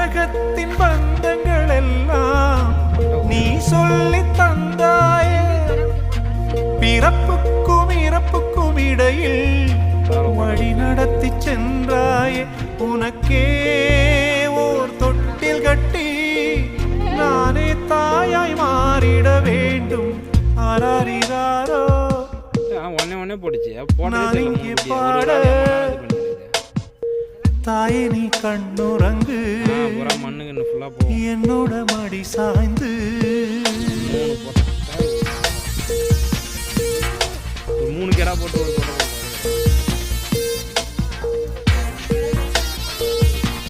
உலகத்தின் பந்தங்கள் எல்லாம் நீ சொல்லி தந்தாய, பிறப்புக்கும் இறப்புக்கும் இடையில் வழி நடத்தி சென்றாயே. உனக்கே ஓர் தொட்டில் கட்டி நானே தாயாய் மாறிட வேண்டும். ஆராரிராரோ ஒன்னே போட்டுச்சு நான் இங்கே பாட, தாயே நீ கண்ணுறங்கு, என்னோட மடி சாய்ந்து. மூணு கேரா போட்டு